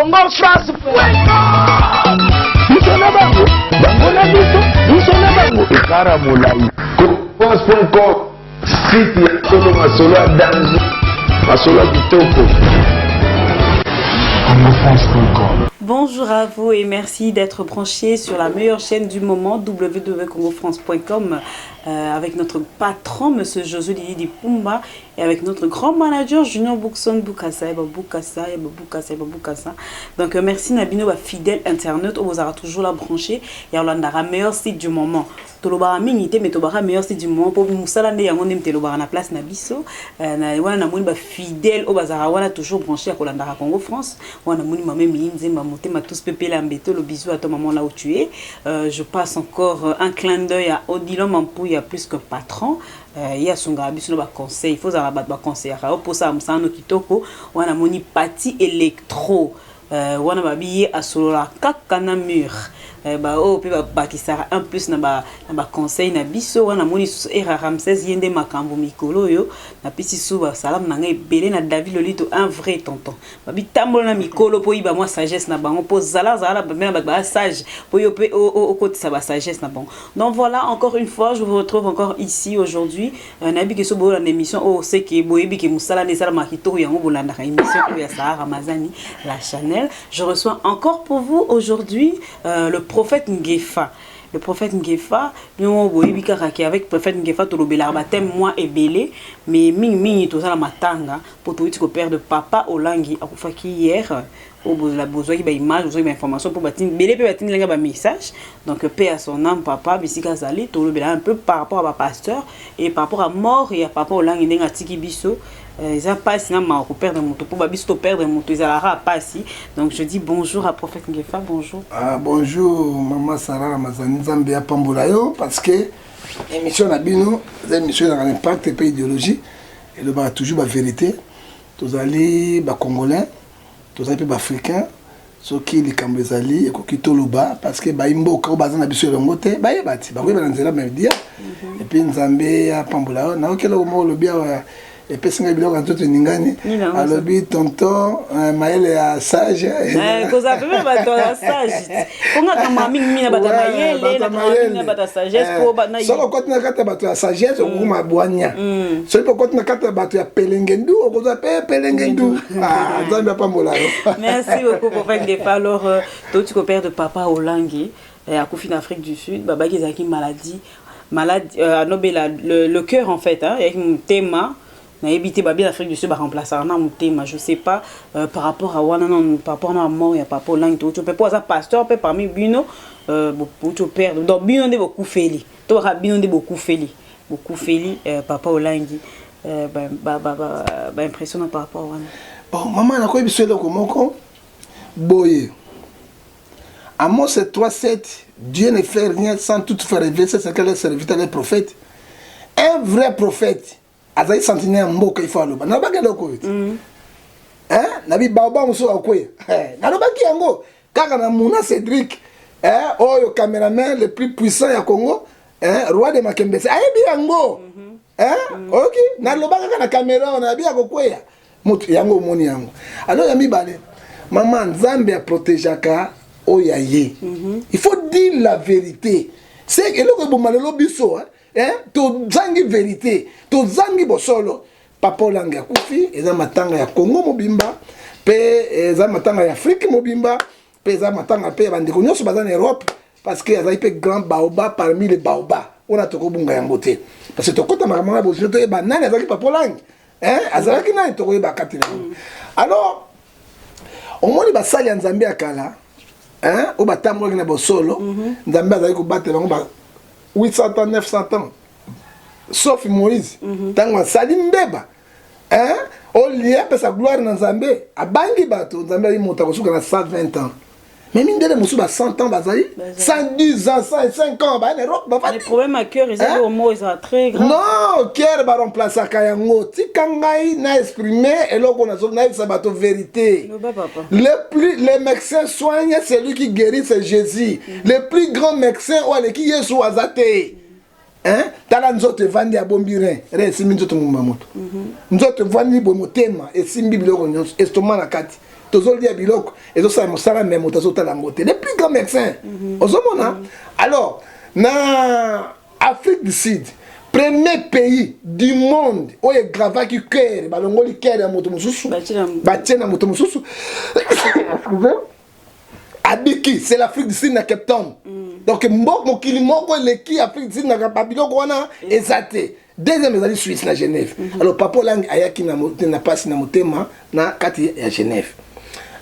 France.com, site ya solo masolo ya danse, masolo ya kitoko. Bonjour à vous et merci d'être branchés sur la meilleure chaîne du moment, www.congofrance.com, avec notre patron, Monsieur Josué Lili Pumba, et avec notre grand manager, Junior Boukson Boukassa. Donc merci Nabino, fidèle internaute, on vous aura toujours la branchée et on a meilleur site du moment. Tolobara minité mais tolobara meilleur site du moment pour musala ne yango nem tolobara na place na biso na wana na moni ba fidèle au bazara wana toujours branché à Kolanda Congo France wana moni mama minze ma motema tous pepé la mbeto le bisou à ton maman là où tu es. Je passe encore un clin d'œil à Odilon Mampou, il y a plus que patron. Il y a son gars biso ba conseil il faut arabat ba conseil à pour ça musano kitoko wana moni parti électro wana babiye asolola kakana mur ba o pe ba kisara en plus na ba conseil na biso wana moni era Ramsès yende makambo mikolo yo na pisi suba salam na ngai belé na David Lolito un vrai tonton babi tambola na mikolo po iba moi sagesse na bango po zala ba sage po yo pe au côté ça ba sagesse na bango. Donc voilà, encore une fois je vous retrouve encore ici aujourd'hui na bi keso bo na émission o c'est que boyebi ke musala ne sala makito yango bolanda ka émission ya Sahara Ramazani la Chanel. Je reçois encore pour vous aujourd'hui le prophète Ngefa. Le prophète Ngefa, nous avec le prophète Ngefa, tout le baptême moi et belé, mais ming tout ça la matanga pour tout le père de papa Olangi a fait hier. Au besoin qui image, besoin d'information pour bâtir belé peut bâtir un message. Donc paix à son âme papa bisika zali tout le un peu par rapport à pasteur et par rapport à mort et à papa Olangi n'enga tiki biso. Ils ont pas si non perdre mon pour babisto perdre mon ils a pas si. Donc je dis bonjour à prophète Ngefa, bonjour. Ah bonjour maman Sarah Ramazani Zambia Pambolayo parce que émission na bino, émission dans l'impact et pas idéologie et le bar toujours la vérité. Tous allez ba congolais, tous allez ba africains, ceux qui les cambezali et qui toloba parce que ba imbo ka bazana biso longote ba yebati ba ko ba nzela me dire et puis Zambia Pambolayo na okelo mo lo bia et puis c'est bien quand tu n'ingani alors bi tonton maël à sage cause a même bato sage konga kama mingi na bata maël na bata sagesse pour ba na solo quand na kata bato ya sagesse okuma bwanya solo quand na kata bato ya pelengendu okoza pe pelengendu ah Zambia Pambola. Merci beaucoup pour faire des alors toi tu coopères de papa Olangi à Kofi d'Afrique du Sud baba qui a malade le cœur en fait hein avec un thème na évité babi l'Afrique du Sud va remplacer na mutema je sais pas par rapport à wana non par rapport à mort ya papa Olangi tu peux pas ça pasteur peut parmi bino pour tu perdre donc bino de beaucoup feli to ra bino de beaucoup feli papa Olangi impressionnant par rapport à wana bon maman na ko biso loko moko boye Amos 3:7 Dieu ne fait rien sans tout faire révéler c'est que les serviteurs les prophètes un vrai prophète azai sentinelle mboka ifalo na bagenda ko nabi baba muso akwe na lobaki yango kaka na Muna Cédric oyo cameraman le plus puissant ya Congo roi de Makembese ayebi yango OK na lobaka na caméra na bi akokweya mutu yango moni yango alors ya mibale maman Nzambe a protégeaka oyaye il faut dire la vérité c'est que le bomalelo biso to zangi vérité to zangi bosolo papa Olangi akufi eza matanga ya Congo mobimba pe eza matanga ya Afrique mobimba pe eza matanga pe bandeko nyonso baza na Europe parce que eza pe grand baobab parmi les baobab on a toko bunga yango te parce que tokota makamanga bozo to eba nani azaki papa Olangi azalaki nani toko eba katila alors omoni basali ya Nzambe akala o batambola na bosolo Nzambe azali ko batela bango ba 800 ans, 900 ans. Sauf Moïse. Tango sali mbeba. Au lieu de sa gloire dans Zambé, à Bangi Bato, Zambé il monte à 120 ans. Mais mine de les moussou 100 ans bazali, 110 ans, 105 ans, bah Europe, bah les problèmes à cœur, ils ont au mot, ils sont très grands. Non, cœur va remplacer Kayango. Si Kangai n'a exprimé et là on a sonné sa bateau vérité. Les médecins soignent, c'est lui qui guérit, c'est Jésus. Le plus grand médecin ou les qui est sous Azate. Tala nzote vandi ya bombirin, re simi nzote mumamoto. Nzote vandi bomotema, et simbi biloko nyonso, estoma na kati. tozolia biloko ezosala mosala mais moto azotala yango te les plus grands médecins ozomona alors na Afrique du Sud premier pays du monde où il gravaki cœur balongoli cœur ya moto mususu batie na moto mususu abiki c'est l'Afrique du Sud na Cape Town donc mokili moko eleki Afrique du Sud na biloko wana ezate deuxième ezali Suisse na Genève alors Papa Lang ayaki na pasi na motema na kati ya Genève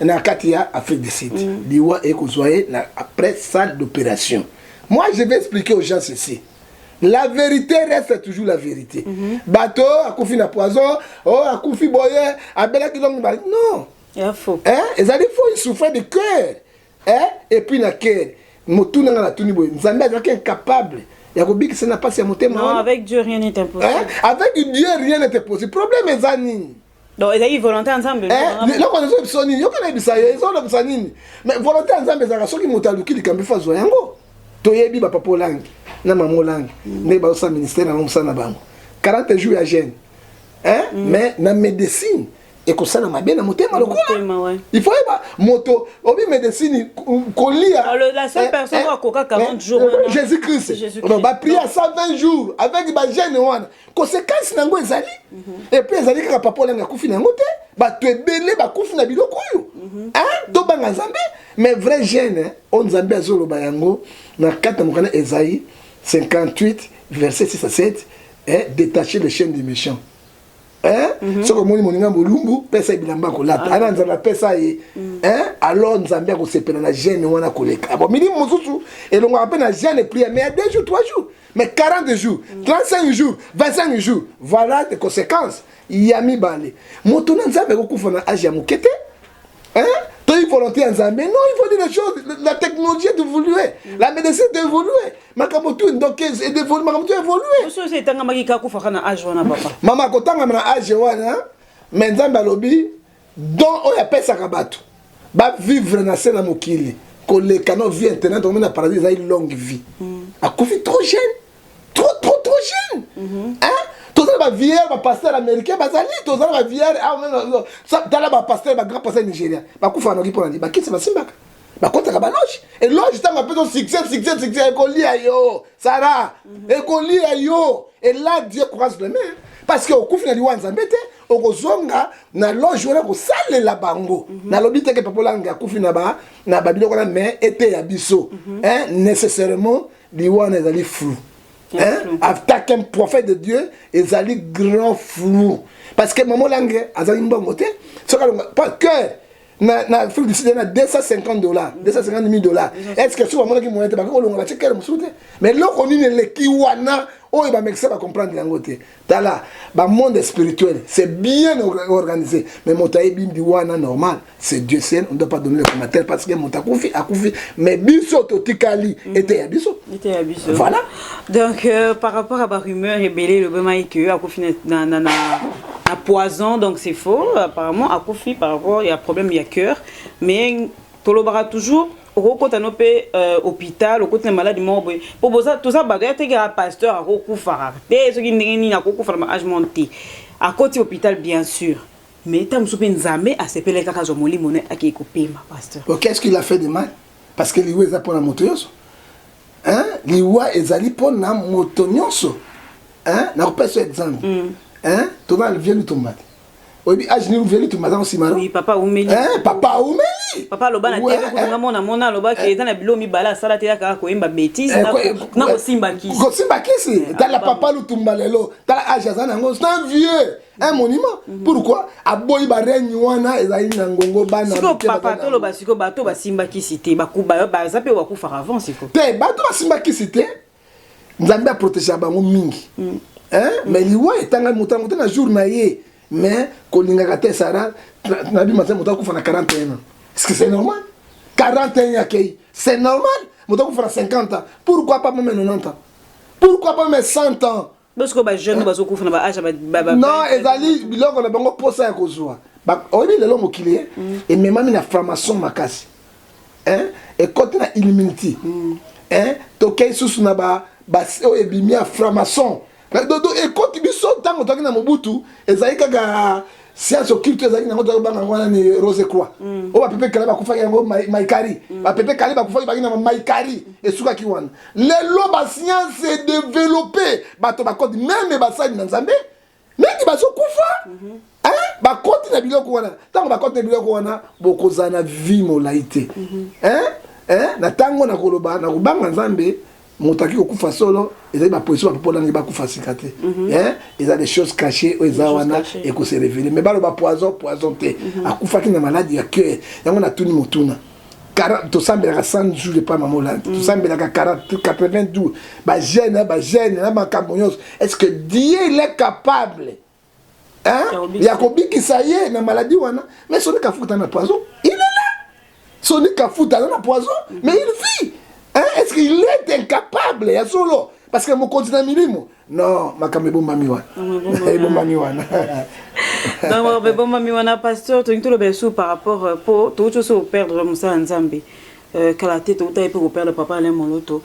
na kati ya Afrique du Sud liwa ekozwaye na après salle d'opération. Moi je vais expliquer aux gens ceci. La vérité reste toujours la vérité. Bateau, akufi na poison, oh akufi boye, abela kilong bali. Non. Il faut. Ils allaient faut il souffrait de cœur. Et puis na cœur. Motu na la tuni boye. Nzambe est incapable. Yakobi que ça n'a pas si monté. Non, avec Dieu rien n'est impossible. Avec Dieu rien n'est possible. Problème est zani. Donc ils ont volonté ensemble. Là on est sonni, yo kana bisaye, ils ont le sanini. Mais volonté ensemble za soki motaluki likambi fazo yango. Toyebi ba Papa Lang. Na maman Lang ne ba sa ministère na mosana bango 40 jours ya jeune mais na médecine et ko sana mabe na motema lokola il faut ba moto obi médecine kolia la seule personne qui a coca 40 jours Jésus-Christ on va prier à 120 jours avec ba jeune wana conséquence nango ezali et puis ezali ka Papa Lang akufi nango te ba to ebele ba kufi na biloko yo to banga Nzambe mais vrai jeune on Nzambe azolo ba yango na kata mokana Esaïe 58, verset 6 à 7, détacher les chaînes du méchant. Ce que mon moninga bolumbu, pesa bilamba ko lata. Ana nzala pesa ye. Alors nzambe ko sepela na jeune wana koleka. Bon mini mosusu et l'on appelle na jeune prière mais 2 jours, 3 jours, mais 40 jours, 35 jours, 25 jours. Voilà les conséquences. Yami bale. Moto na nzambe ko kufa na âge ya mokete. Tu as une volonté en Zambie. Non, il faut dire les choses. La technologie est évoluée. La médecine est évoluée. Makamotu donc est évoluée. Makamotu est évoluée. Monsieur c'est tanga magika ku fakana âge wana papa. Mama ko tanga na âge wana. Mais Nzambe lobi donc on appelle ça kabato. Ba vivre na sena mokili. Ko le canon vie internet on na paradis a une longue vie. A kufi trop jeune. Trop jeune. Tous les vieillards, les pasteurs américains, tous les vieillards, les pasteurs, les grands pasteurs nigériens, les coups fanoki pour dire, qui c'est ma simbaka, les comptes à loge. Et loge, t'as un peu de succès, écoli à yo, Sarah, écoli à yo. Et là, Dieu courage le main. Parce que au coup final, on s'embête, au Kozonga, na loge, on a salé la bango. Na l'obité que Papa Lang a couffé na-bas, na babilo qu'on a mais été à bisso. Nécessairement, les ouans est allé flou. Attaque un prophète de Dieu et zali grand flou parce que maman Lang azali mbongo te pas que na Afrique du Sud na $250 $250,000 est-ce que souvent mon qui moyen te ba ko longa checker musute mais loko ni ne le kiwana oyo ba mexe ba comprendre yango te tala ba monde spirituel c'est bien organisé mais motaye bimbi wana normal c'est Dieu seul on ne doit pas donner le commentaire parce que motakufi akufi mais biso totikali était à biso voilà donc par rapport à la rumeur ébélée le bema que akufi à poison donc c'est faux apparemment akufi par rapport il y a problème il y a cœur mais tolobara toujours au côté no pe hôpital au côté maladie mort pour tout ça baga te ga pasteur a kokufara te ce qui ndeni na kokufara ma âge monté à côté hôpital bien sûr mais tam soupe nzambe a sepele kaka zo moli moné aki kopema pasteur qu'est-ce qu'il a fait de mal parce que liwe za pona moto yoso liwa ezali pona moto nyonso na kopesa exemple to na le vieux tomate oui âge ni vieux tomate on simaro oui papa umeli papa umeli papa loba na télé ko ngama mona loba ke dans la bilomi bala sala te ka ko imba bêtise na ko simba kisi dans papa lutumba lelo dans âge azana ngo c'est un vieux un monument pourquoi aboyi ba regne wana ezali na ngongo bana siko papa to loba siko bato ba simba kisi te bakuba ba zape wa kufa avant siko te bato ba simba kisi te nzambe a protéger bango mingi mais liwa etanga mutango na jour na ye mais kolinga kate sara na bi matin mutango kufa na 41 ans est-ce que c'est normal 41 ans c'est normal mutango kufa na 50 ans pourquoi pas même 90 ans pourquoi pas même 100 ans parce que ba jeune ba kufa na ba âge ba non ezali biloko na bango posa ya kozwa ba obi lelo mokili et même na formation makasi et côté na illuminati to kay susu na ba ebimi ya formation et quand tu biso tango toki na mobutu ezali kaka science occulte ezali nango tobanga ngwana ni Rose Croix o ba pepe kala ba kufa yango maikari ba pepe kala ba kufa ba na maikari esuka ki wana lelo ba science est développé bato ba code même ba sali na Nzambe mais ba so kufa hein ba code na biloko wana tango ba code na biloko wana bokozana vie molaité na tango na koloba na kubanga Nzambe motaki kokufa solo ezali ba position ba pola ngi ba kufa sikate ils ont des choses cachées eza wana et ko se révéler mais ba poison te akufa ki na maladie ya cœur yango na tuni motuna to sambela 100 jours de pas mamolante to sambela 40 92 ba jeune na makambo nyonso est-ce que Dieu il est capable ya kobikisa ye na maladie wana mais soni kafuta na poison il est là soni kafuta na poison mais il vit. Est-ce qu'il est incapable ya solo parce que mon continent milimo non makambe bomba miwana bomba miwana donc bomba miwana pasteur to tout le beso par rapport pour tout chose au perdre Moussa Nzambe kala tete to taille pour perdre papa le moloto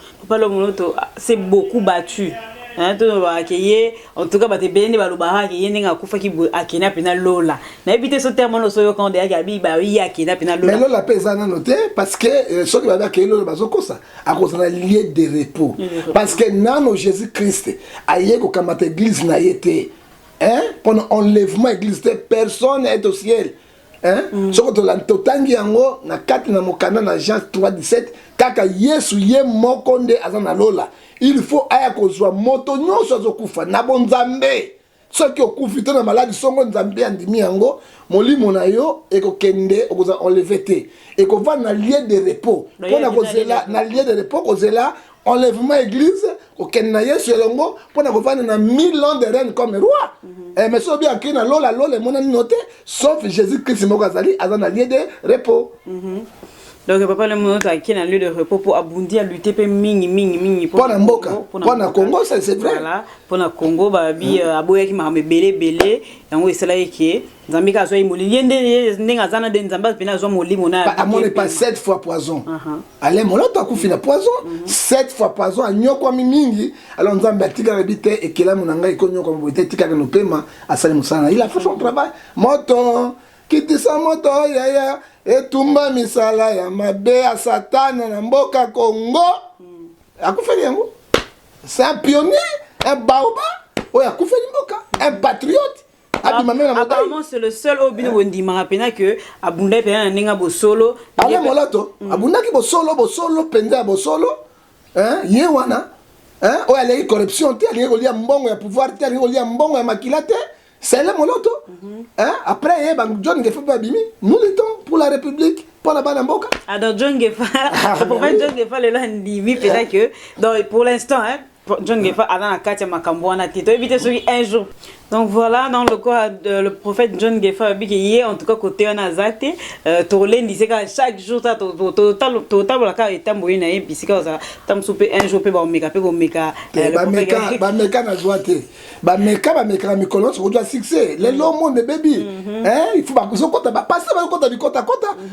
c'est beaucoup battu hein to ba akeye en tout cas ba te bene ba loba akeye ninga kufa ki akena pena lola na éviter ce terme no soyo quand de gabi ba yi akena pena lola mais lola pesa na noté parce que ce qui va akeye lola bazokosa à cause na lieu de repos parce que nano Jésus Christ aye ko kamata église na yete pendant enlèvement église personne n'est au ciel soko totangi yango na kati na mokanda na Jean 3:17 kaka Yesu ye moko nde azana lola il faut aya kozwa moto nyonso azokufa na bonzambe soki okufi to na maladi songo nzambe andimi yango molimo na yo ekokende okoza enlever te ekova na lieu de repos pona kozela na lieu de repos kozela enlèvement église okende na Yesu elongo pona kovana na 1000 ans de règne comme roi mais so bien kina lola mona noté sauf Jésus Christ moko azali azana lieu de repos. Donc papa le monde qui a lieu de repos pour abondir à lutter pour mingi pour la mboka pour la Congo c'est vrai voilà pour la Congo babi aboya ki ma belé yango esala yeke Nzambe ka zo imoli yende ndenga zana de Nzamba pena zo molimo na amone pas 7 fois poison allez moloto akufina poison 7 fois poison anyoko mingi alors Nzambe atika rebite et kela munanga ikonyoko mbote tika no pema asali musana il a fait son travail moto kitisa moto ya etumba misala ya mabe ya satana na mboka Congo akufeli yango c'est un pionnier un baoba oya akufeli mboka un patriote apparemment c'est le seul obino bondi marapena que abunda pena ninga bosolo ale molato abunda ki bosolo penza bosolo ye wana oya le corruption te ali kolia mbongo ya pouvoir te ali kolia mbongo ya makilate c'est le moloto après John Gefa babimi nous luttons pour la République pour la Banamboka. Alors John Gefa pour John Gefa le landimi peut-être que donc pour l'instant John Gefa a dans la carte makambo na tito éviter celui un jour. Donc voilà dans le cas le prophète John Gefa bi en tout cas côté on a zaté tolen disait que chaque jour ta total la carte etambo ina e bisika za tam souper un jour pe ba omeka ba meka na joité ba meka mikolo so doit succès les longs monde baby il faut pas que so kota ba passer ba kota bi kota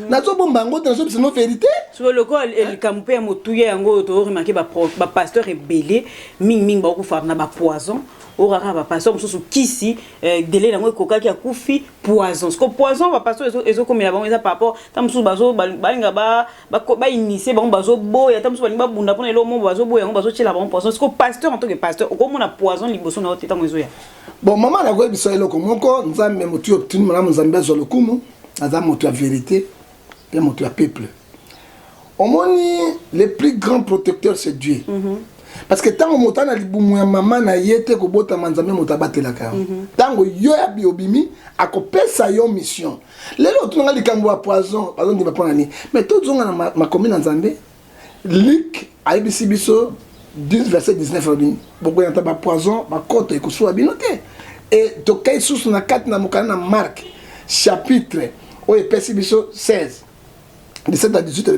na zo bomba ngo na zo c'est nos vérité sur le cas el campé motuye yango to remarquer ba pasteur rebellé ming ba ko fa na ba poison orara ba pasteur mususu kisi délai nango kokaki akufi poison parce que poison ba pasteur ezo komela bango eza par rapport ta mususu bazo balinga ba initier bango bazo boya ta mususu balinga bunda pona elo mo bazo boya yango bazo tshela bango poison parce que pasteur en tant que pasteur okomona poison liboso na oteta ngo ezoya bon maman na ko biso eloko moko Nzambe motu obtini mala Nzambe zo lokumu aza motu ya vérité et motu ya peuple omoni le plus grand protecteur c'est Dieu. Parce que tant que na libumu ya mama na yete ko bota Nzambe motabatela ka tango yo ya biobimi akopesa yo mission lelo tunanga likambo ya poison pardon de pas nani mais tout zonga na ma commune Nzambe Luc IBC biso 10 verset 19 robin boko yanta ba poison ba koto ekosuwa binote et to kay sous na 4 na mokana na Marc chapitre o epesi biso 16 17 à 18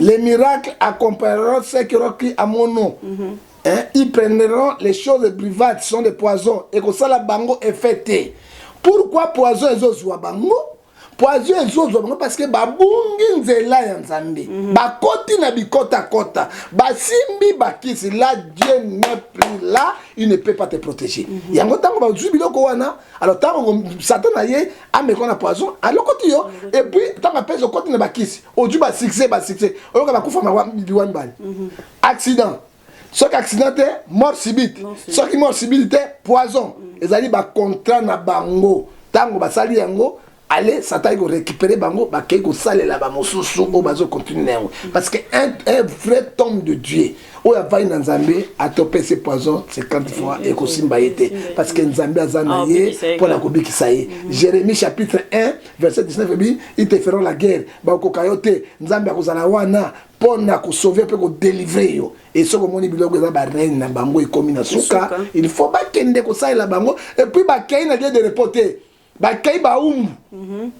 les miracles accompagneront ceux qui auront cru à mon nom. Ils prendront les choses brivades, qui sont des poisons, et que ça la bango est fêté. Pourquoi poison et zozoua bango? poison ezozwa bango parce que babungi nzela ya nzambe bakoti na bikota basimbi bakisi là Dieu n'est plus là, il ne peut pas te protéger yango tango bazwi biloko wana alors tango Satan na ye amekona poison alors koti yo et puis tango pèse koti na bakisi odu ba succès oyoka bakufa biwani bani accident soki accident te mort subite soki mort subite te poison ezali bacontrat na bango tango basali yango allez Satan il récupérer bango bakei ko salela ba mosusu o bazo continuer yango parce que un vrai homme de Dieu o ya vai na Nzambe atopé ce poison 50 fois et ko simba été parce que Nzambe azana ye pour la kobikisa ye Jérémie chapitre 1 verset 19 bi ils te feront la guerre ba ko kayote Nzambe akozala wana pona ko sauver pe ko délivrer yo et ce que moni biloko za ba reine na bango ekomi na suka il faut ba kende ko salela bango et puis ba kei na lieu de reporter bakei baumbu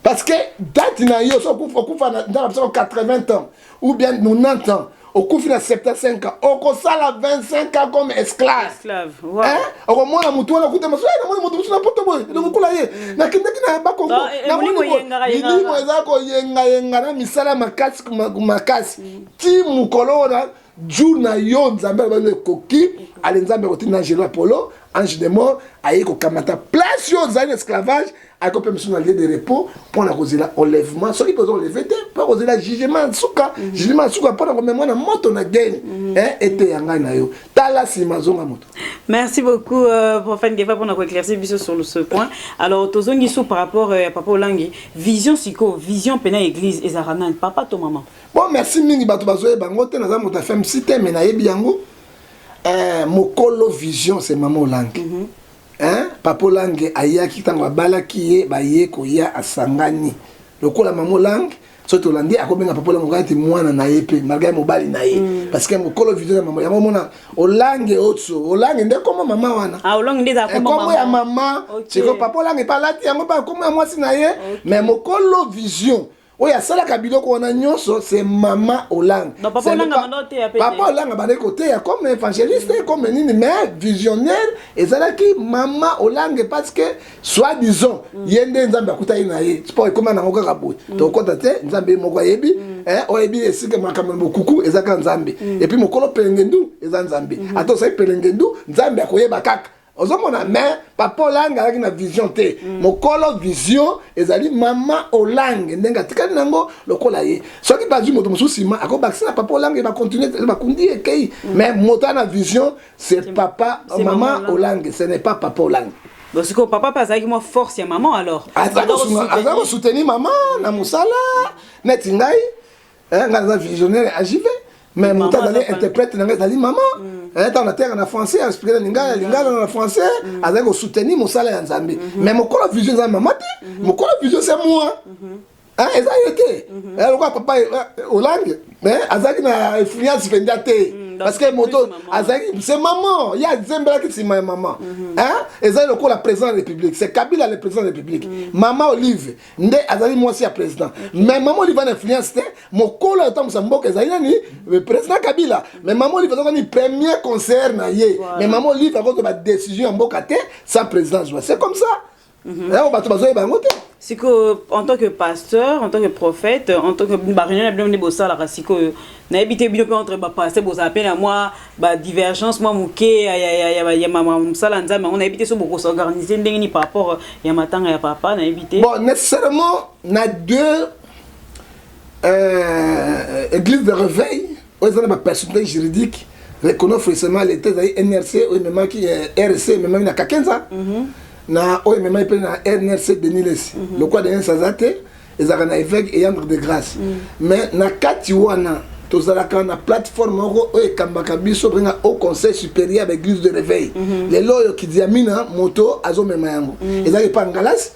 parce que date na yo so okufa na 80 ans ou bien 90 ans okufi na 75 ans okosala 25 ans comme esclave hein okomona mutu wana kuta maso na moni mutu na poto boy ndokula ye na kindeki na bakongo na moni mo ezako yenga na misala makasi ti mukolo na jour na yo Nzambe ba le koki ale Nzambe kotina na Jésus Apollo ange de mort aye ko kamata place yo za esclavage ako pe msuna lieu de repos pour la cause la enlèvement ceux qui peuvent enlever pour cause la jugement suka pour la mémoire na moto na gain était yanga na yo tala si mazonga moto. Merci beaucoup prophète Geva pour nous éclaircir sur ce point. Alors tozongi sous par rapport à papa Olangi vision siko vision pena église ezarana papa to maman. Bon merci mingi bato bazoye bango te na za moto femme cité mais na yebi yango mokolo vision c'est maman Olangi. Hein papa Olangi ayaki tango abalaki ye baye ko ya asangani lokola maman Olangi soto Olangi akobenga papa Olangi ngati mwana na ye pe malgré mobali na ye parce que mokolo vision maman yango mona Olangi otso Olangi nde comme maman wana Olangi nde comme maman ya maman c'est que papa Olangi palati yango ba comme mwasi na ye mais mokolo vision oui, à ça la kabilo qu'on a nyonso c'est maman Olangi. Papa Olangi ba côté comme évangéliste comme nini mais visionnaire et ça là qui maman Olangi parce que soi-disant yende Nzambe akuta ina ye sport comme na ngoka kaboy to kota te Nzambe moko yebi oyebi esike makambo bokuku ezaka Nzambe et puis mokolo pelengendu eza Nzambe ato sai pelengendu Nzambe akoyeba kaka ozomona mais papa Olangi avec na vision te mokolo vision ezali maman Olangi ndenga tikali nango lokola ye soki bazwi moto mosusima akobakisa papa Olangi va continuer va kundi ekei mais moto na vision c'est papa maman Olangi ce n'est pas papa Olangi. Donc c'est que papa pas avec moi force ya maman alors azako soutenir maman na musala neti ngai ngaza visionnaire ajive mais mon temps d'aller interprète dans maman dans la terre en français expliquer lingala en français avec soutenir mon salaire en Nzambe mais mon corps vision za maman mon corps vision c'est moi hein et ça été alors papa Olangi mais azaki na influence vendate parce que moto azaki c'est maman il y a Zembela qui c'est ma maman hein et ça le coup la président de la République c'est Kabila le président de la République maman Olive ndé azali moi aussi président mais maman Olive a influence mon colo est en mboka ezali ni le président Kabila mais maman Olive a ni premier concert na ye mais maman Olive a ko ba décision mboka te sans président c'est comme ça. C'est que en tant que pasteur, en tant que prophète, en tant que barrière bien de bossa la c'est que na habité bien entre ba pasteur bossa appel à moi ba divergence moi mouké ya maman msala nzama on a habité sur beaucoup s'organiser ndenge par rapport ya matanga ya papa na habité. Bon nécessairement na deux églises de réveil où ils ont ma personnalité juridique reconnaît forcément l'état NRC ou même qui RC même na Kakenza. Na oyo mema ipe na NRC de Niles le quoi de Sazate ezaka na évêque et Yandre de grâce mais na kati wana tozalaka na plateforme oyo ekambaka biso bringa au conseil supérieur de l'église de réveil les loyo ki diamina moto azomema yango ezaki pa ngalas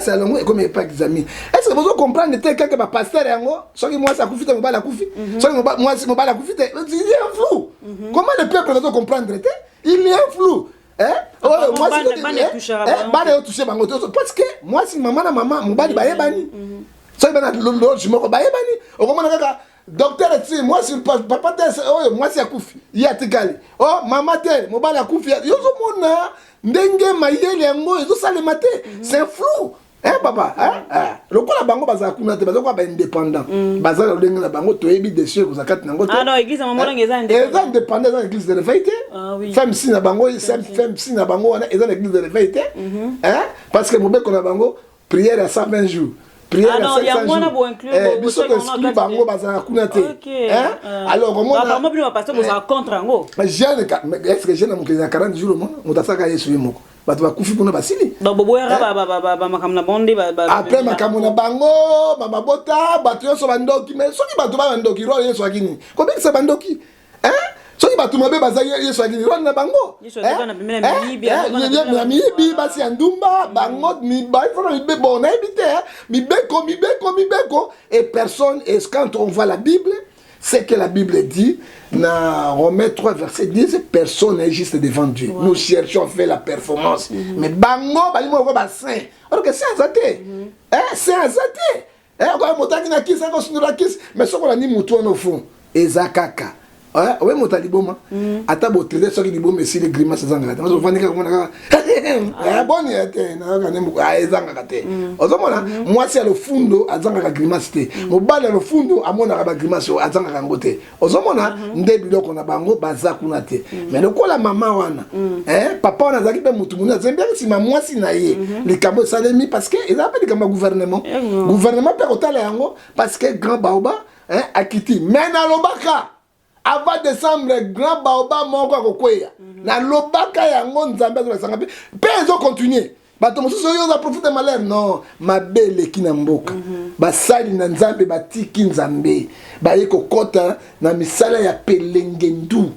alongo comme pas examine est-ce que vous comprenez que quelqu'un va pasteur yango soki moi ça kufite mobala kufi soki moi si mobala kufite il y a un flou comment le peuple va comprendre il y a un flou. Moi si parce que moi si maman na maman mobali bayebani so bana lolo jimoko bayebani okomona kaka docteur eti moi si papa te moi si akufi ya tikali oh maman te mobali akufi yozo mona ndenge mayele yango ezo salema te c'est flou Hein papa, hein? Le quoi la bango baza kuna te baza quoi ba indépendant. Baza le dengue la bango to ebi dessus ko zakat nango te. Ah non, église à moment là ils ont indépendant dans l'église de réveil. Ah oui. Femme si na bango, femme si na bango on est dans l'église de réveil. Hein? Parce que mon bec on a bango prière à 120 jours. Prière à 500 jours. Biso to exclu bango baza kuna te. Hein? Alors comment on a plus pasteur vous en contre ngo. Mais jeune est-ce que jeune mon 40 jours au moins on t'a ça ka yesu moko. Bato bakufi kuna basili. Donc bobo era ba makamna bonde ba après makamuna bango mama bota bato yo so bandoki mais soki bato ba bandoki ro yesu akini. Combien c'est bandoki? Hein? Soki bato mabe baza yesu akini ro na bango. Yesu akini na bimela mibi. Na mibi basi andumba bango mi ba il faut mi be bon habiter mi beko et personne et quand on voit la Bible c'est que la Bible dit, dans Romains 3, verset 10, personne n'est juste devant Dieu. Ouais. Nous cherchons à faire la performance. Mais bango, saint. Alors que c'est un zate. C'est un zate. Mais ce qu'on a dit, mouton au fond, ezakaka. Ouais, mon taliboma. Ata bo traiter ce qui dit bon mais si les grimaces zanga. Moi je vends comme on a bon yete na ka nemu zanga kate. Ozomona moi c'est le fundo azanga grimace te. Mo bala le fundo amona ba grimace azanga ngote. Ozomona ndebi loko na bango baza kuna te. Mais le ko la maman wana papa wana zaki pe mutu muna zembia si maman si na ye. Les camo salemi parce que ils appellent comme gouvernement. Gouvernement pe kotala yango parce que grand baoba akiti. Mais na lobaka avant décembre grand baoba moko akokweya na lobaka yango nzambe azosanga pe ezo continuer bato mosusu oyo za profite malheur non mabele kina mboka basali na nzambe batiki nzambe baye kokota na misala ya pelengendu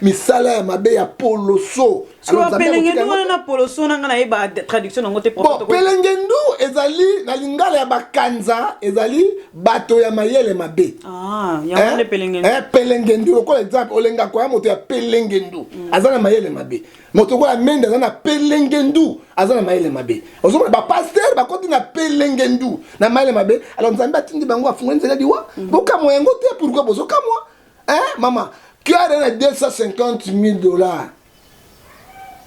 misala ya mabe ya poloso. Alors pelengendu wana poloso nanga na yeba traduction nango te prophète. Pelengendu ezali na lingala ya bakanza ezali bato ya mayele mabe. Ah, ya le pelengendu. Pelengendu ko exemple olenga kwa moto ya pelengendu azana mayele mabe. Moto ko amende azana pelengendu azana mayele mabe. Ozoma ba pasteur ba koti na pelengendu na mayele mabe. Alors nzambe atindi bango afunga nzela diwa. Boka moyengo te pourquoi bozoka moi? Maman qui a donné 250 000 $.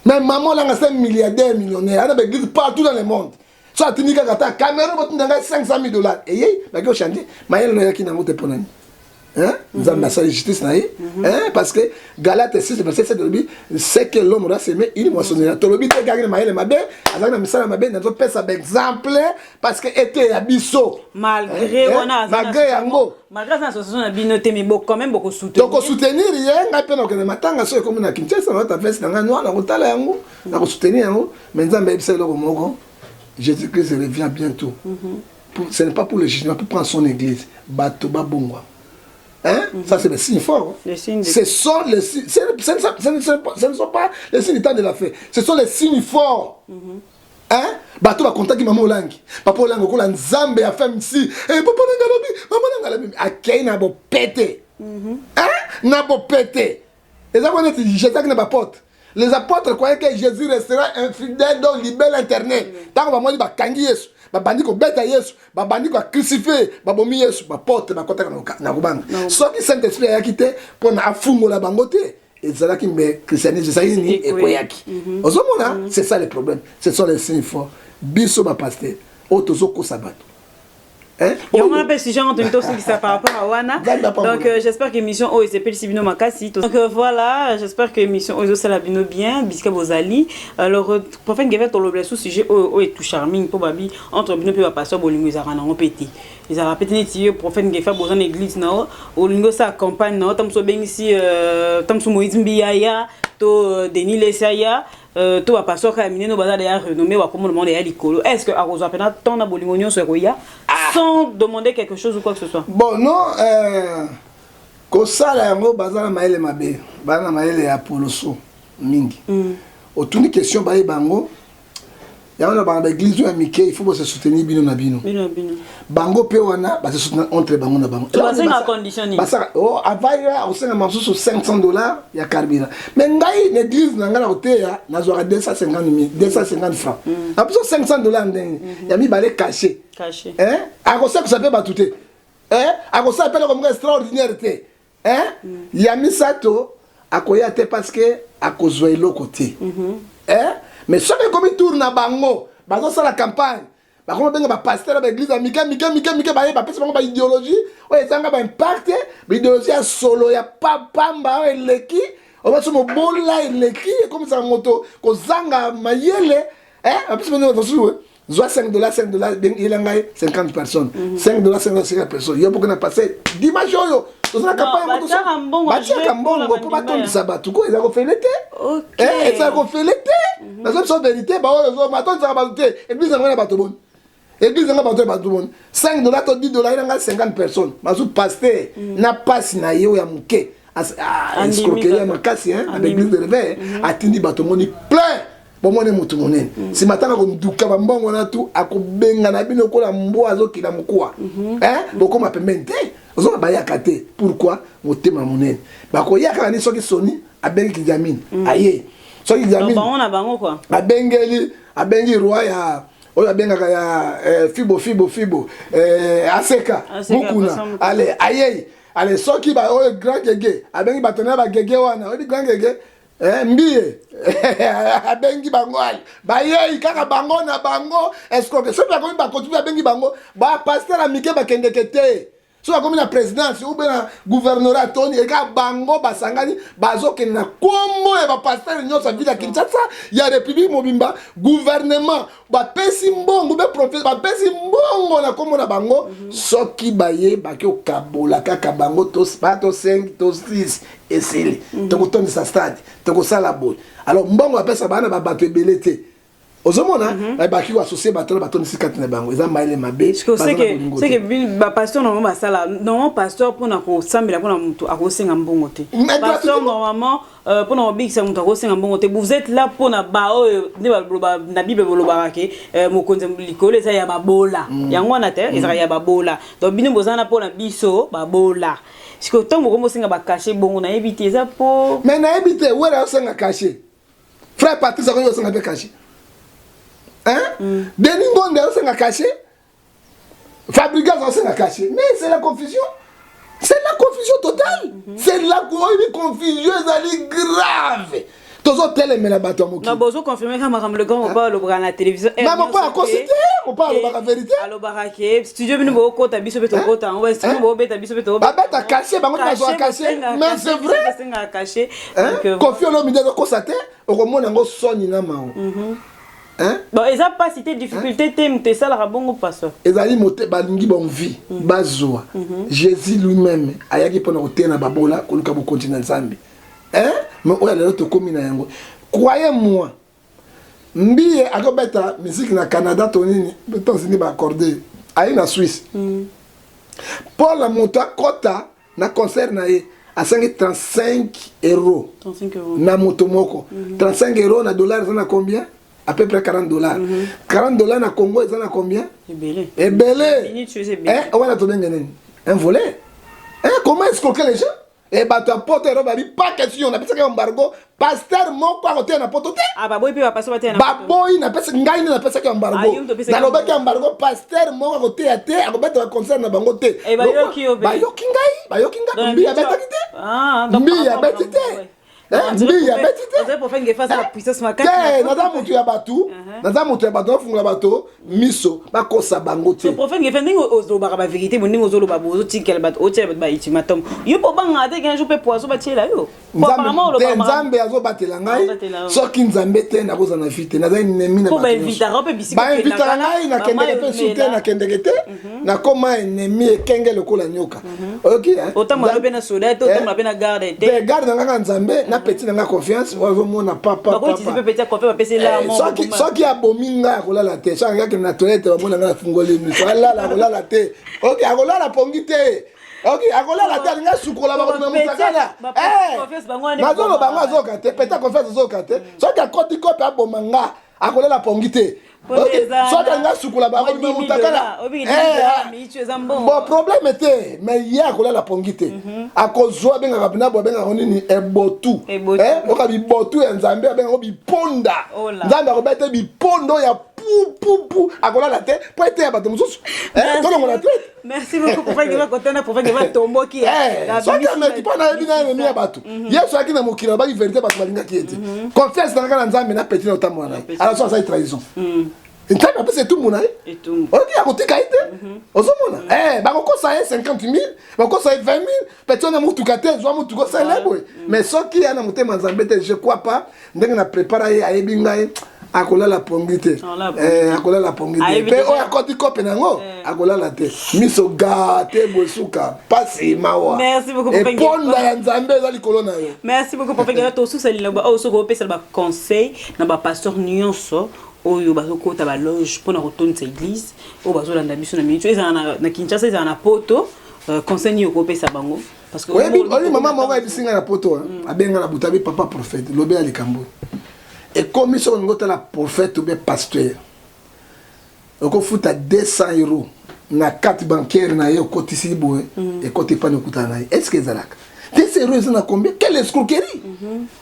Mais maman là, c'est un milliardaire, millionnaire. Elle a des églises partout dans le monde. Soit tu dis que la caméra, tu as 500 000 $. Et il y a changé. Mais il y a qui n'a pas de nous avons la justice, parce que Galate 6, verset 7, c'est que l'homme aura s'aimé, il moissonnera. Tu as dit que Maël Mabé, Azana Missala Mabé, n'a pas fait exemple, parce que était abisso. Malgré Yango. Malgré ça, l'association a bien noté, mais quand même beaucoup soutenir. Donc, soutenir, il y a un peu de matanga, c'est comme une Kinshasa, on a fait un noir, on a Yango, on a soutenir Yango, mais nous avons fait le Mogo. Jésus-Christ revient bientôt. Ce n'est pas pour le jugement, pour prendre son église. Batoba Bongwa. Ça, c'est le signe fort. Ce sont les signes. Ce ne sont pas les signes du temps de la fête. Ce sont les signes forts. Bato va contacter maman Olangi. Papa Olangi, on a un Zambé à faire ici. Papa Olangi, maman Olangi, Akei n'a pas pété. N'a pas pété. Et ça, on est Jésus n'a pas porte. Les apôtres croyaient que Jésus restera infidèle dans le libelle internet. Tant qu'on va dire, Kangi Yesu. Babandi ko beta Yesu, babandi ko crucifié, babomi Yesu, ba porte ba kota na kubanga. So ki Saint-Esprit ya kité pour na afungo la bangote. Et ça qui me christianisme ça yini et koyaki. Ozomona, c'est ça le problème. Ce sont les signes forts. Biso ba pasteur, otozo ko sabato. On appelle si j'ai entendu aussi ça par rapport à Wana. Donc j'espère que l'émission OSP Sibino Makasi. Donc voilà, j'espère que l'émission OSP Labino bien, Biska Bozali. Alors pour faire une guerre sur le sujet O est tout charming pour Babi entre Bino et pasteur Bolingo Zarana on pété. Ils ont répété les pour faire une guerre dans l'église na Olingo sa campagne na tam so ben ici tam so Moïse Mbiaya to Denis Lesaya. Tout va passer à miner nos bazar d'ailleurs renommé ou comme le monde est licolo. Est-ce que à Rosa Pena tant na bolingonio sur Roya sans demander quelque chose ou quoi que ce soit? Bon non ko sala yango bazar maele mabe bana maele ya poloso mingi. Aucune question ba bango. Ya on a ba l'église ou Mickey, il faut se soutenir bino na bino. Bango pe wana ba se soutenir entre bango na bango. Ça c'est la condition ni. Basa avaya au senga mamsusu $500 ya carburant. Mais ngai l'église na ngala oteya na zora 250 francs. Na plus $500 ndenge. Ya mi balé caché. A ko ça peut batouter. A ko ça appelle comme extraordinaire té. Ya mi sato akoya te parce que akozwa ilo côté. Mais ce qui comme tourne na bango, bazo sa la campagne, bakoma benga ba pasteur ba église mika ba ye ba pesa ba idéologie o ezanga ba impact ba idéologie ya solo ya pamba eleki o ba somo bola eleki comme ça moto ko zanga mayele apesi bino tosuwe Zoa $5, il a 50 personnes. $5, 50 personnes. Il y a beaucoup de passé. Dimanche, il y a campagne. Batia Kambongo, pour battre le sabbat. Tout quoi, ils ont fait l'été. Ils ont fait l'été. La seule vérité, ils ont battu le sabbat. Et puis, ils ont battu le bon. Et puis, ils ont battu le bon. $5, $10, il y a 50 personnes. Mais le pasteur n'a pas signé, il y a mouké. Escroquerie à Makassi, avec l'église de réveil, a tenu bateau plein. Bon moi ne mutu monene si matanga ko nduka bambongo na tu akobenga na bino ko la mbo azokila mukwa boko mapemende ozo ba yakate pourquoi motema monene bako yaka ni soki soni abengi kijamini aye soki jamini bango na bango quoi abengi roi ya oyo abenga ya fibo aseka mukuna ale aye ale soki ba oyo grand gege abengi batona ba gege wana oyo grand gege mbie abengi bango ali baye kaka bango na bango escroque so bakomi bakontinue abengi bango ba pasteur amike bakendeke te so bakomi na présidence ou bien na gouvernorat toni eka bango basangani bazokende na kombo ya bapasteur nyonso ya ville ya Kinshasa ya république mobimba gouvernement bapesi mbongo be professeur bapesi mbongo na kombo na bango soki baye baki okabola kaka bango to 5 to 6 esili tokotondisa stade tokosala boye alors mbongo apesa bana babato ebele te ozomona baki associé bato batondisi kati na bango eza maile mabe c'est que ba pasteur normalement basala non pasteur pour na ko sambela pour na mutu akosenga mbongo te pasteur normalement pour na bikisa mutu akosenga mbongo te vous êtes là pour na ba ne ba na bible boloba ke mokonze likolo eza ya babola yango na te eza ya babola donc bino bozana pour na biso babola parce que tant beaucoup mosenga ba cacher bongo na éviter ça pour mais na éviter wera osenga cacher frère Patrice akoyo osenga be cacher Denis Ngonde osenga cacher Fabrigas osenga cacher mais c'est la confusion totale c'est la confusion est grave tozo télé la bato moki na bozo confirmer kama le grand on parle au la télévision na mo pas constater on parle la vérité allo barake studio bino bo kota biso beto kota on va studio bo beta biso beto ba beta cacher bango na zo cacher mais c'est vrai senga cacher confio no mi de constater o komona ngo soni na mao bon ils a pas cité difficulté te ça la bongo passo ezali moté balingi bon vie bazoa Jésus lui-même ayaki pona otena babola koluka bo continent Nzambe mais oya lelo to komi na yango croyez-moi mbiye akobeta musique na Canada tonini betonzini ba accorder ayi na Suisse pour la monta kota na concert na ye a 35 euros na moto moko 35 euros na dollars na combien à peu près $40 $40 na Congo ils en a combien ebele on va tomber un volet comment escroquer les gens et bah ta pote robabi pas question on a pensé embargo pasteur moko à côté na poto baboy pe ba passer ba baboy na pesa ngai na pesa embargo na lobaki embargo pasteur moko à côté à te akobeta concert na bango te bayoki ngai mbiya betite mbiya betite pour faire une face à la puissance makati naza mutu ya bato fungula bato miso bakosa bango te pour faire une ndenge ozobaka ba vérité ndenge ozoloba bozo tikela bato otia ba ultimatum yo po banga te qu'un jour pe poisson batiela yo nzambe azobatela ngai soki nzambe te nakoza na vite naza ennemi na bato ba invitara pe bisika ba invitara ngai na kendeke pe soutien na kendeke te na koma ennemi ekenge lokola nyoka ok autant moi pe na soldat autant moi pe na garde te garde nga nzambe na petit na confiance wazo mona papa soki abominga akolala te soki ngaki na toilette bamona nga fungole miso alala akolala te ok akolala pongi te ok akolala te alinga sukola bakolima mutakala nazolo bango azoka te peta confiance azoka te soki akoti kope abomanga akolala pongi te soki alinga sukola bakolima mutakala bon problème te mais ye akolala pongi te akozwa abengaka mpena bo abengaka nini ebotu oka bibotu ya nzambe abengaka biponda nzambe akobeta bipondo ya pupupu akolala te po ete ya bato mosusu tolongola te merci beaucoup pour faire que va contana pour faire que va tomboki soki ameki mpo nayebi na ennemi ya bato ye soki na mokili nabaki vérité bato balingaki ete confiance nanga na nzambe na peti na otambola na ye ala so asali trahison nzambe apesa tout mona Et tout. oki akotika ite ozomona bakokosa ye 50 000 bakokosa ye 20 000 peut-être na mutuka te zwa mutuka osala boye mais soki ya na motema nzambe te je crois pas ndenge na prépare ye ayebi ngai akolala pongi te akolala pongi te mpe oyo akoti kope nango akolala te miso gate bosuka pasi mawa eponda ya nzambe eza likolo na yo. Merci beaucoup Papa Ngela tosusalila oyo soki opesa baconseil na bapasteur nyonso oyo bazokota baloge mpona kotondisa église oyo bazolanda biso na minute ezala na Kinshasa ezala na poto conseil nini okopesa bango parce que oyi mama moko ayebisinga na poto abenga na buta abi papa prophète lobe ya likambo ekomi soki olingi otala prophète obe pasteur okofuta 200 € na carte bancaire na ye okotisi boye ekoti epani okutana na ye est ce que ezalaka 200 € eza na combien quelle escroquerie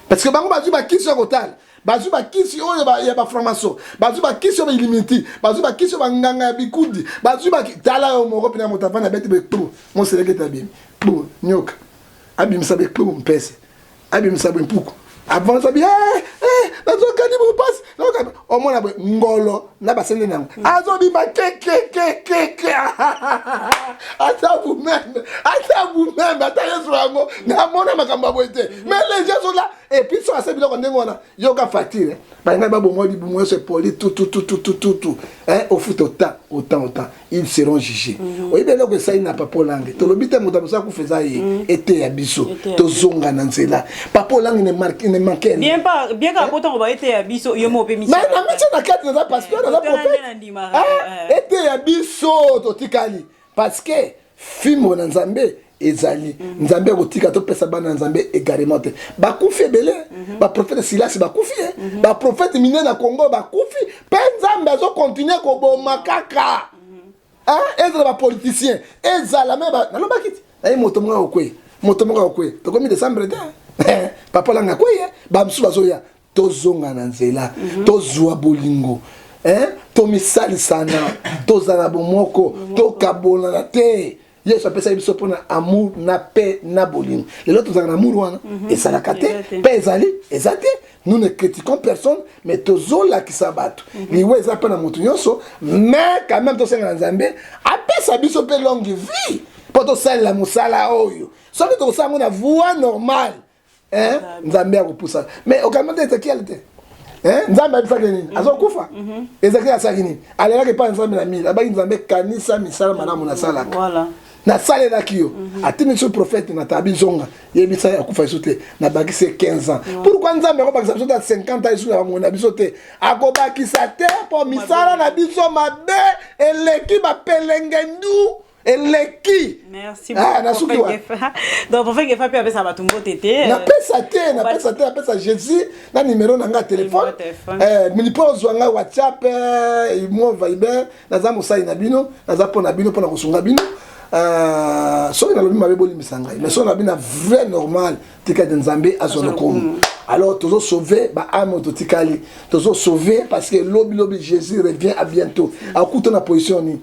parce que bango bazwi bakisi ya kotala bazwi bakisi oyo ya bafranmason bazwi bakisi oyo baillimiti bazwi bakisi oyo banganga ya bikudi bazwi tala yo moko mpena moto avanda bete bekpu moseleketa bimi bu nyoka abimisa bekpu mpese abimisa bempuku avanza bien nazokani bopasi omona bwe ngolo na basende nango azobima kekekekeke ata vous-même ata yesu yango namona makambo ya boye te mais les gens sont là et puis so ase biloko ndenge wana yoka facture balingai babomoi libumu nyonso epoli tout ofuta autant ils seront jugés oyebi eloko esali na papa olange tolobi te moto amosa kufeza ye ete ya biso tozonga na nzela papa olange ne manquait bien ka poto ba ete ya biso yo mo pe mission mais na mission na kati na pasteur na prophète ete ya biso totikali parce que fimo na nzambe ezali nzambe kotika to pesa bana nzambe également te bakufi ebele ba prophète Silas bakufi ba prophète miné na Congo bakufi pe nzambe azo continuer ko boma kaka ezala ba politicien ezala me ba nalobaki ti moto monga okwe to komi décembre te papa langa koye ba msu bazoya tozonga na nzela tozwa bolingo to misali sana tozala bomoko to kabona te yesu apesa biso mpona amour na paix na bolingo lelo tozala na amour wana esalaka te mpe ezali eza te nous ne critiquons personne mais tozolakisa bato liwe eza mpe na moto nyonso mais quand même tosenga na nzambe apesa biso mpe longue vie mpo tosalela mosala oyo soki tokosala ngo na voie normale nzambe akopusa mais okamata ezekiel te nzambe abisaki nini azokufa ezekiel asalaki nini alelaki epai nzambe na mili abaki nzambe kanisa misala malamu nasalaka nasalelaki yo atindi so prophète na tabi zonga yebisa akufa biso te nabakisi 15 ans pourquoi nzambe akobakisa biso te 50 ans esu na bamona biso te akobakisa te mpo misala na biso mabe eleki bapelengendu eleki. Merci beaucoup. Donc pour faire que Fabien avait sa batumbo tété. Na pesa Jésus na numéro na nga téléphone. Mini po zwanga WhatsApp, mo Viber, na za musai na bino, na za pona bino pona kosunga bino. Soki na lobi mabe boli misanga. Mais so na bina vrai normal tika de Nzambe azona komu. Alors tozo sauver ba âme to tikali. Tozo sauver parce que lobi Jésus revient à bientôt. À coup ton position ni.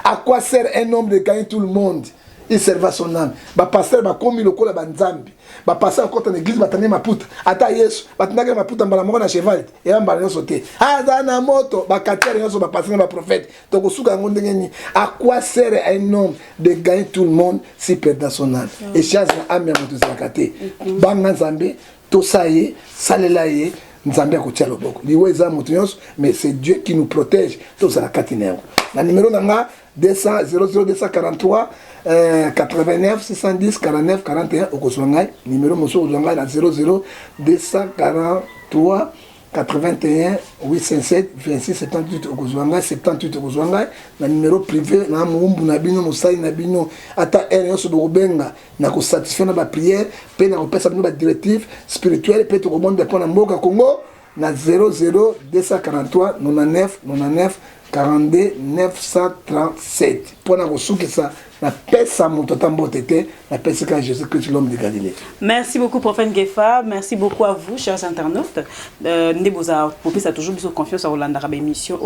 À quoi sert un homme de gagner tout le monde? Il servait à son âme. Ba pasteur ba komi lokola ba Nzambe. Ba pasteur encore en église ba tane maputa. Ata Yesu ba tandaka maputa mbala moko na cheval. Et ba mbala sauter. Aza na moto ba katere yoso ba pasteur ba prophète. To kosuka ngonde ngeni. À quoi sert un homme de gagner tout le monde si perd son âme? Et chaz na âme ya moto zakate. Banga Nzambe to saye salelaye Nzambe akotia loboko. Liwe za moto nyonso mais c'est Dieu qui nous protège. To za katinero. Na numéro nanga 200 00243 89 610 49 41 okozwangai numéro moso okozwangai na 00 243 81 857 26 78 okozwangai 78 okozwangai na numéro privé na mumbu na bino mosali na bino ata ere yoso bobenga na ko satisfaire na ba prière pe na kopesa bino ba directive spirituelle pe to komonde pona mboka Congo na 00 243 99 99 42 937 pona kosukisa la paix sans mon totambo tété, la paix c'est quand Jésus-Christ l'homme de Galilée. Merci beaucoup, Prophète Gefa. Merci beaucoup à vous, chers internautes. Ndeboza, Popé, ça a toujours besoin de confiance à Rolanda Rabé émission.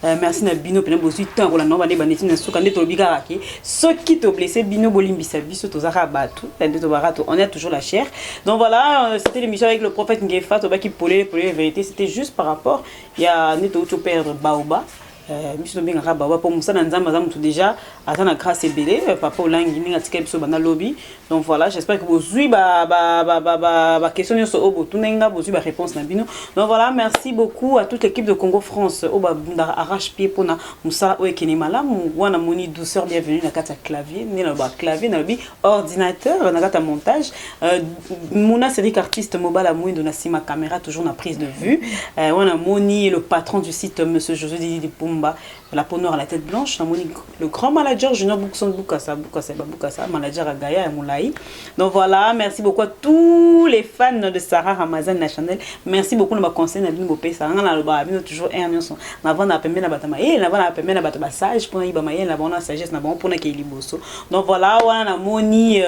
Merci à Bino, Pena Bosu, Tant, Rolanda, Bane, Banetina, Soukande, Tolbigaraki. Ceux qui t'ont blessé, Bino, Bolimbisa, Biso, Tozara, Batou, on est toujours la chair. Donc voilà, c'était l'émission avec le Prophète Gefa, Toba qui polait les vérités. C'était juste par rapport, il y a Neto perdre Baoba. Monsieur bien Rabawa pour Moussa Nzamba tout déjà attendre grâce et belé papa Olangi ninga tikep so bana lobby. Donc voilà, j'espère que vous suivez ba question sur obo tunenga vous suivez ba réponse na bino. Donc voilà, merci beaucoup à toute l'équipe de Congo France oba bunda arrache pied pour na Moussa Oekeni Malam wana moni douceur bienvenue na kata clavier ni na ba clavier na lobby ordinateur na kata montage Mouna Cédric artiste mobile Mouindo na sima caméra toujours na prise de vue wana moni le patron du site monsieur José Didi Pumba la peau noire à la tête blanche, le grand manager Junior Boukson Boukassa, manager à Gaïa et Moulaï. Donc voilà, merci beaucoup à tous les fans de Sarah Ramazan National. Merci beaucoup de ma conseil na bino pesa. Ngana lo ba bino toujours un million son. Na vana pembe na batama. Na vana pembe na batama sage pour na iba maye na bona sagesse na bon pour na ke liboso. Donc voilà, wana na moni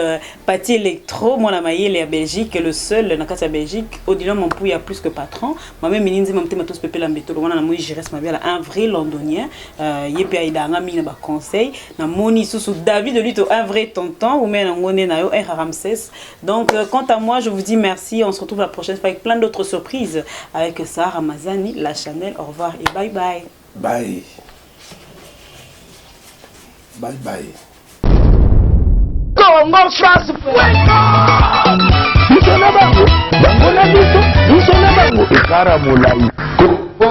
Pati Electro, moi na maye la Belgique, le seul na kata Belgique. Odilon mon pouya plus que patron. Moi même mininzi mon tema tous pepé la méthode. Wana na moni je reste ma bien un vrai londonien. Yepe aidanga mina ba conseil na moni sous David de lui un vrai tonton ou mais ngone na yo Ramsès. Donc quant à moi je vous dis merci, on se retrouve la prochaine fois avec plein d'autres surprises avec Sarah Ramazani, la Chanel. Au revoir et bye bye. Bye. Bye bye. Congo France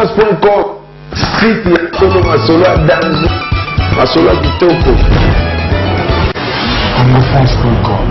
France.com site ya solo masolo ya danzo masolo ya kitoko. Congo France.com